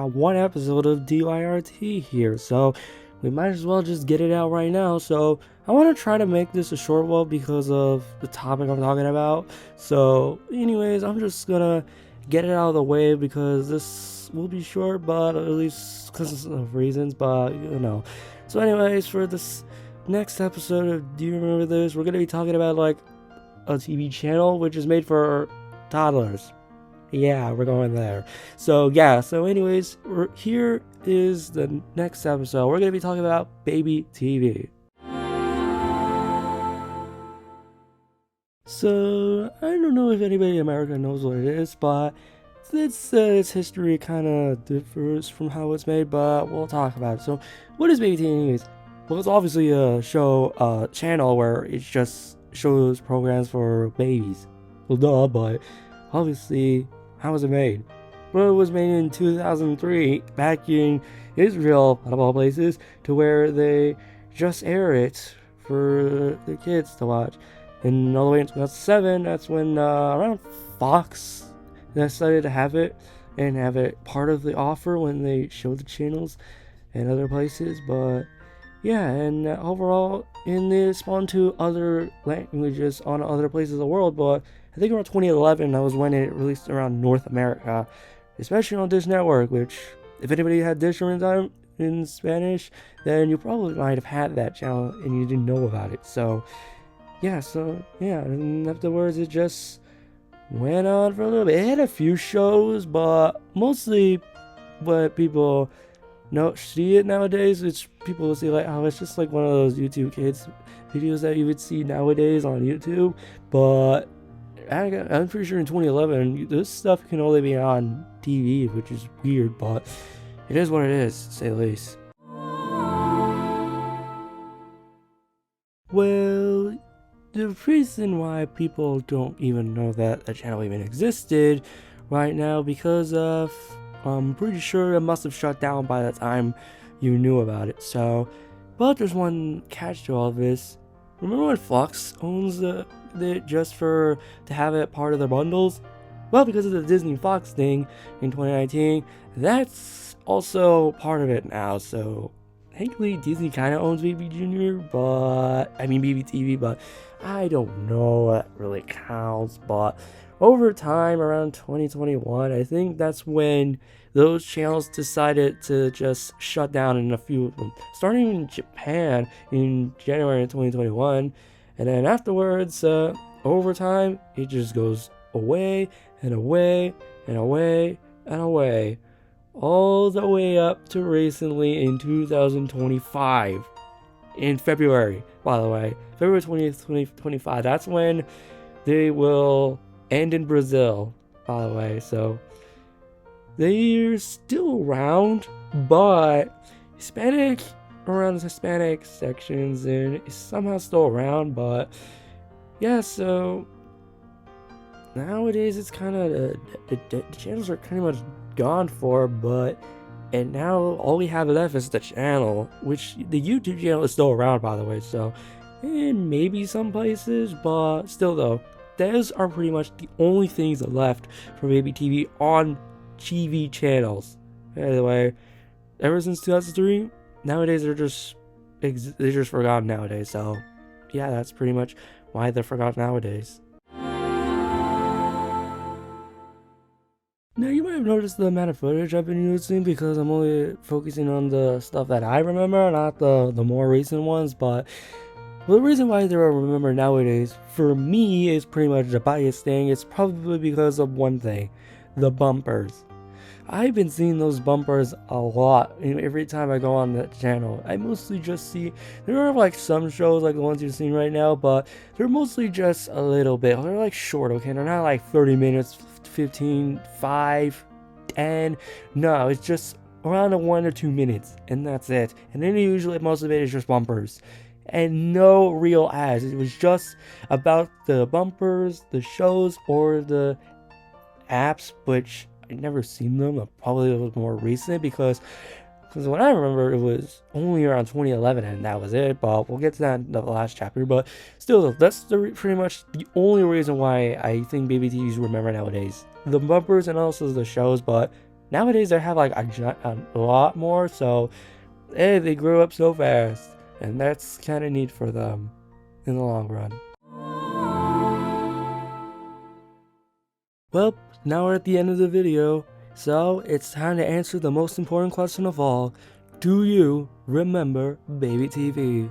got one episode of DYRT here, so we might as well just get it out right now. So I want to try to make this a short one because of the topic I'm talking about. So anyways, I'm just gonna get it out of the way because this will be short, but at least because of reasons, but you know. So anyways, for this next episode of Do You Remember This, we're gonna be talking about like a TV channel which is made for toddlers. Yeah, we're going there. So yeah, so anyways, here is the next episode. We're going to be talking about BabyTV. So, I don't know if anybody in America knows what it is, but its history kind of differs from how it's made, but we'll talk about it. So, what is BabyTV anyways? Well, it's obviously a channel where it just shows programs for babies. Well, duh, but obviously, how was it made? Well, it was made in 2003, back in Israel, out of all places, to where they just air it for the kids to watch. And all the way in 2007, that's when around Fox decided to have it and have it part of the offer when they showed the channels and other places. But yeah, and overall, it spawned to other languages on other places of the world, but I think around 2011, that was when it released around North America, especially on Dish Network, which, if anybody had Dish during time in Spanish, then you probably might have had that channel and you didn't know about it. So, yeah, and afterwards it just went on for a little bit. It had a few shows, but mostly what people see it nowadays, it's people will see like, oh, it's just like one of those YouTube Kids videos that you would see nowadays on YouTube, but I'm pretty sure in 2011 this stuff can only be on TV, which is weird, but it is what it is, to say the least. Well, the reason why people don't even know that a channel even existed right now, because of I'm pretty sure it must have shut down by the time you knew about it. So, but there's one catch to all this. Remember when Fox owns it just to have it part of their bundles? Well, because of the Disney Fox thing in 2019, that's also part of it now. So thankfully Disney kind of owns BabyTV, but I don't know what really counts. But over time, around 2021, I think that's when those channels decided to just shut down in a few of them, starting in Japan in January of 2021, and then afterwards, over time, it just goes away and away and away and away, all the way up to recently in 2025, in February, by the way, February 20th, 2025, that's when they will end in Brazil, by the way. So they're still around, but around the Hispanic sections, and it's somehow still around. But yeah, so nowadays it's kind of the channels are kind of much gone for, and now all we have left is the channel, which the YouTube channel is still around, by the way. So in maybe some places, but still though, those are pretty much the only things left for BabyTV on TV channels. Anyway, ever since 2003, nowadays they're just forgotten nowadays. So yeah, that's pretty much why they're forgotten nowadays. Now, you might have noticed the amount of footage I've been using because I'm only focusing on the stuff that I remember, not the more recent ones. But the reason why they're remembered nowadays, for me, is pretty much a biased thing. It's probably because of one thing: the bumpers. I've been seeing those bumpers a lot every time I go on that channel. I mostly just see, there are like some shows like the ones you're seeing right now, but they're mostly just a little bit. They're like short, okay? They're not like 30 minutes, 15, 5, 10. No, it's just around 1 or 2 minutes, and that's it. And then usually most of it is just bumpers and no real ads. It was just about the bumpers, the shows, or the apps, which I'd never seen them. Probably it was more recent because when I remember it was only around 2011 and that was it. But we'll get to that in the last chapter. But still, that's pretty much the only reason why I think BabyTV is remembered nowadays. The bumpers and also the shows, but nowadays they have like a lot more, so hey, they grew up so fast, and that's kind of neat for them in the long run. Well, now we're at the end of the video, so it's time to answer the most important question of all. Do you remember BabyTV?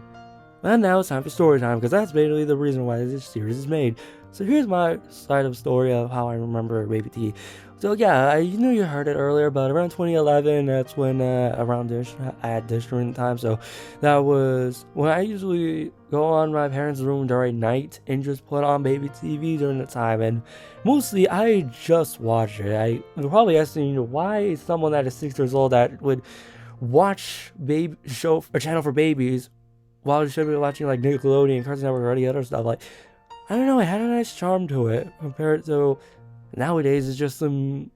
And now it's time for story time, because that's basically the reason why this series is made. So here's my side of the story of how I remember BabyTV. So yeah, you heard it earlier, but around 2011, that's when around Dish, I had Dish during the time. So that was when I usually go on my parents' room during night and just put on BabyTV during the time. And mostly I just watched it. You're probably asking, why someone that is 6 years old that would watch a channel for babies while you should be watching like Nickelodeon, Cartoon Network, or any other stuff. Like, I don't know, it had a nice charm to it compared to nowadays. It's just some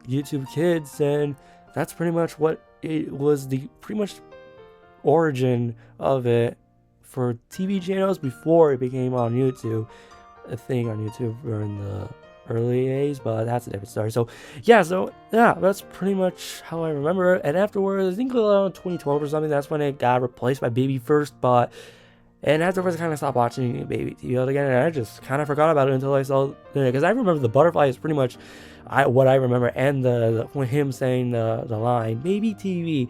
YouTube kids, and that's pretty much what it was, the pretty much origin of it for TV channels before it became on YouTube, a thing on YouTube during the early days, but that's a different story. So yeah, that's pretty much how I remember it. And afterwards, I think around 2012 or something, that's when it got replaced by Baby First. And afterwards, I kind of stopped watching BabyTV again, and I just kind of forgot about it until I saw, because I remember the butterfly is pretty much what I remember, and him saying the line BabyTV,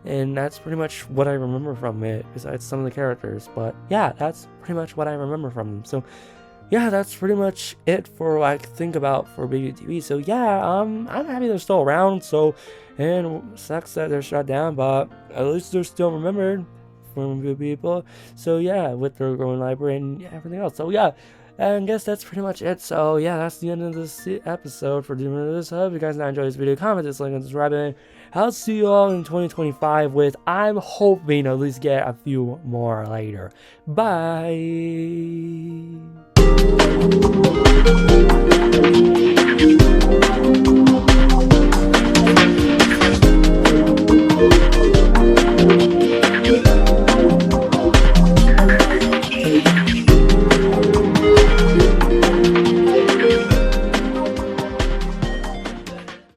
and that's pretty much what I remember from it, besides some of the characters. But yeah, that's pretty much what I remember from them. So yeah, that's pretty much it for what I could think about for BabyTV. So yeah, I'm happy they're still around. So, and sucks that they're shut down, but at least they're still remembered from good people. So yeah, with their growing library and everything else. So yeah, and I guess that's pretty much it. So yeah, that's the end of this episode for doing this. I hope you guys enjoyed this video. Comment, dislike, and subscribe. And I'll see you all in 2025 with, I'm hoping, at least get a few more later. Bye.